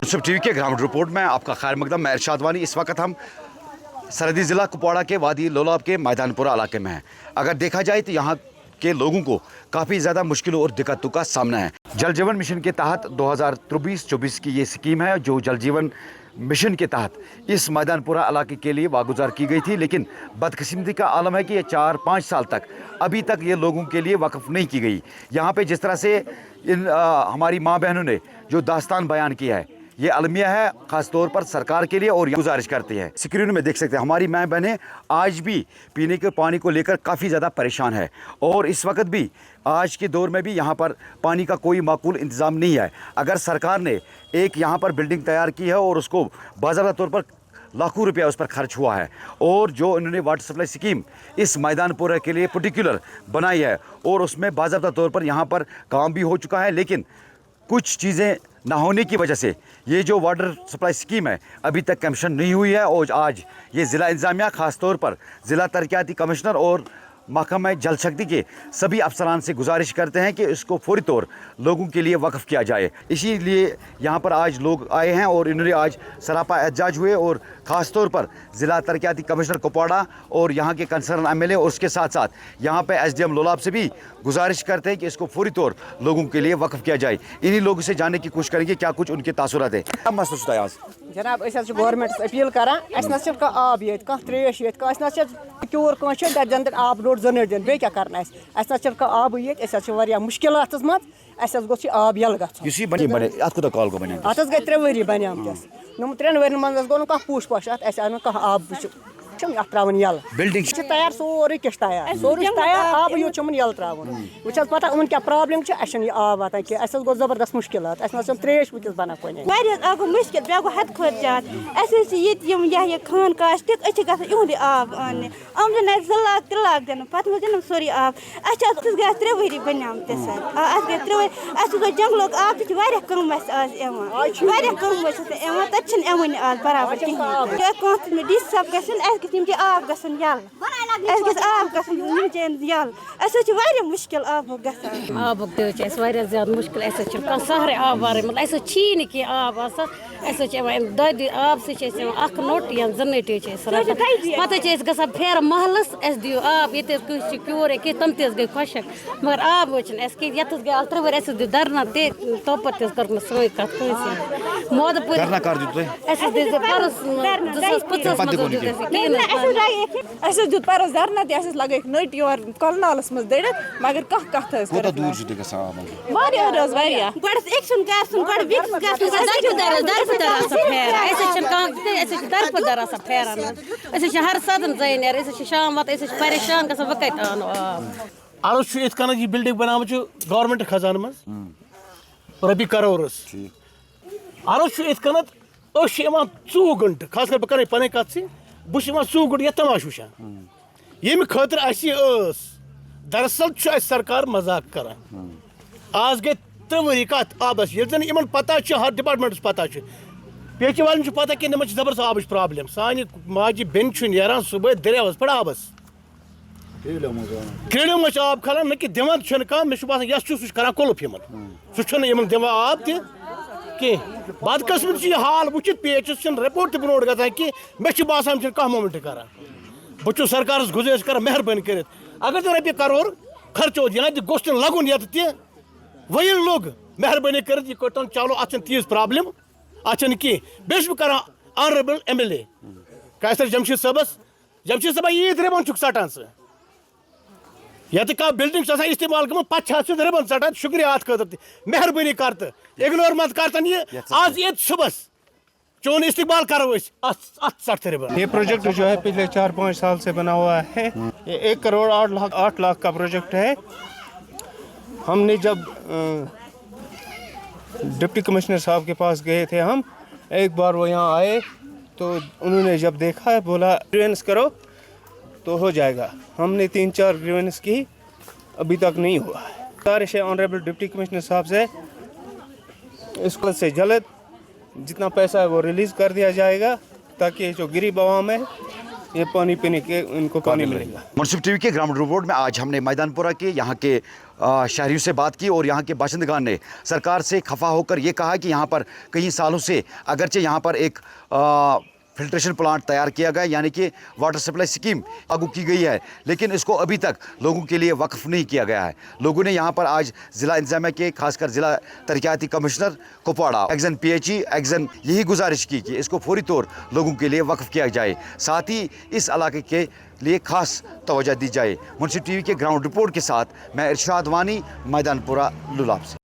सब टीवी के ground report में आपका खैर मकदम। मैं इरशाद वानी। इस वक्त हम सरहदी ज़िला कुपवाड़ा के वादी लोलाब के मैदानपुरा इलाके में हैं। अगर देखा जाए तो यहाँ के लोगों को काफ़ी ज़्यादा मुश्किलों और दिक्कतों का सामना है। जल जीवन मिशन के तहत 2023-24 की ये स्कीम है जो जल जीवन मिशन के तहत इस मैदानपुरा इलाके के लिए वागुजार की गई थी, लेकिन बदकिस्मती का आलम है कि ये 4-5 साल तक अभी तक ये लोगों के लिए वक्फ नहीं की गई। यहाँ पे जिस तरह से हमारी माँ बहनों ने जो दास्तान बयान किया है, ये अलमिया है ख़ास तौर पर सरकार के लिए और गुजारिश करती हैं। स्क्रीन में देख सकते हैं हमारी माँ बहनें आज भी पीने के पानी को लेकर काफ़ी ज़्यादा परेशान है और इस वक्त भी आज के दौर में भी यहाँ पर पानी का कोई माकूल इंतज़ाम नहीं है। अगर सरकार ने एक यहाँ पर बिल्डिंग तैयार की है और उसको बाज़ाबता तौर पर लाखों रुपया उस पर खर्च हुआ है और जो इन्होंने वाटर सप्लाई स्कीम इस मैदानपुरा के लिए पर्टिकुलर बनाई है और उसमें बाज़ाबता तौर पर यहाँ पर काम भी हो चुका है, लेकिन कुछ चीज़ें ना होने की वजह से ये जो वाटर सप्लाई स्कीम है अभी तक कमीशन नहीं हुई है। और आज ये ज़िला इंतज़ामिया ख़ास तौर पर ज़िला तरक्याती कमिश्नर और महकमा जल शक्ति के सभी अफसरान से गुजारिश करते हैं कि इसको फौरी तौर लोगों के लिए वक्फ किया जाए। इसीलिए यहाँ पर आज लोग आए हैं और इन्होंने आज सरापा एहतजाज हुए और ख़ास तौर पर ज़िला तरक्याती कमिश्नर कुपवाड़ा और यहाँ के कंसर्न एमएलए और उसके साथ साथ यहाँ पे एसडीएम लोलाब से भी गुजारिश करते हैं कि इसको फौरी तौर लोगों के लिए वक्फ किया जाए। इन्हीं लोगों से जानने की कोशिश करेंगे क्या कुछ उनके तासुरात है। क्या मसला है आज जनाब गवर्नमेंट अपील करान आब ये त्रेश ये क्यूर दन आब रोड जन दिन बे क्या करना आब ये मुश्किल मज गोस आब यल गई 3 वरी बनामत 3 वन मज गो कह पूछ पाश आब त्रावन यल बिल्डिंग तैयार सोरे किस तैयार सोरे तैयार आब यूत यल त्रावन वो पता उन क्या प्रॉब्लम ये आब वातान कि गो जबरदस्त मुश्किल त्रेश वस बना गो मुश्किल बे गो हद खोत ज्यादा ये खान काश तक इहुंद आब आने आमदन 2 लाख 3 लाख दिन पे दिन सोरी आब गए 3 वरी बनामत गए 3 वरी गो जंगल आब कम आज कम तक आज बराबर कहीं डी सब गम आब गसन यल आब गसन यल मुश्किल आब गसन आब ज्यादा मुश्किल सहरे आब वारे मतलब छी कि आब दद आब से नोट या 2 नोट पे गसान फेर महलस दियो आब ये क्यूर कि तम गई खुशक मगर आब वो ये गई 3 वर दियो धरना तोप कर सोई कत मोदपुर दित परस धरना लगे नट योर कलनालस मज दड़ित मगर कत हर सदन जन शाम वात परेशान ग कत आनो अर्ज ये बिल्डिंग बना गवर्नमेंट खजान मज रपी करोड़ अर्ज इतन 2 घंटे खास कर बह कर कत सी बह 2 घंटे तमाश वुचान ये खतर दरअसल सरकार मजाक कर आज गई 3 वरी कत आबस ये जन इन पता हर डिपार्टमेंट पता पेच वाल पता कि नमन जबरदस्त आब प्रॉब्लम सान माजि बेन नान सुबह दरियावस पे आबस क्रेडियो मज आब खलान न कि दिवान कह मे बसान यस सह कोलुफ इन दिवान आब कह बदकस्मत यह हाल वो पेच रिपोर्ट ब्रोट ग कि मे बसान कह मोमेंट कर बहुत सरकार गुजारिश कर मेहरबानी कर अगर रपी करोड़ खर्च या गोस लगन ये वही लोग मेहरबानी कर चलो अत तीज प्रॉब्लम अन कह बह कर ऑनरेबल एमएलए कैसर जमशीद साहब ईद रिबन सटान ये बिल्डिंग इस्तेमाल गम पे रिबन सटान शुक्रिया अत खतर मेहरबानी कर इग्नोर मत कर ये आज ये सुबह चोन इस्तेमाल करो सट रिबन। ये प्रोजेक्ट जो है पिछले 4-5 साल से बना हुआ है। ये 1 करोड़ 8 लाख का प्रोजेक्ट है। हमने जब डिप्टी कमिश्नर साहब के पास गए थे, हम एक बार वो यहाँ आए तो उन्होंने जब देखा है बोला ग्रीवेंस करो तो हो जाएगा। हमने 3-4 ग्रीवेंस की, अभी तक नहीं हुआ है। गुजारिश है ऑनरेबल डिप्टी कमिश्नर साहब से इसको से जल्द जितना पैसा है वो रिलीज़ कर दिया जाएगा ताकि जो गरीब आवाम है ये पानी पीने के उनको पानी मिलेगा। मुंसिफ टीवी के ग्राउंड रिपोर्ट में आज हमने मैदानपुरा के यहाँ के शहरियों से बात की और यहाँ के बाशिंदगान ने सरकार से खफा होकर ये कहा कि यहाँ पर कई सालों से अगरचे यहाँ पर एक फिल्ट्रेशन प्लांट तैयार किया गया, यानी कि वाटर सप्लाई स्कीम लागू की गई है, लेकिन इसको अभी तक लोगों के लिए वक्फ नहीं किया गया है। लोगों ने यहाँ पर आज ज़िला इंतजामिया के खासकर ज़िला तरक्याती commissioner Kupwara XEN PHE XEN यही गुजारिश की कि इसको फौरी तौर लोगों के लिए वक्फ किया जाए, साथ ही इस इलाके के लिए खास तवज्जो दी जाए। मुंसिफ टीवी के ग्राउंड रिपोर्ट के साथ मैं इरशाद वानी, मैदानपुरा लुलाब से।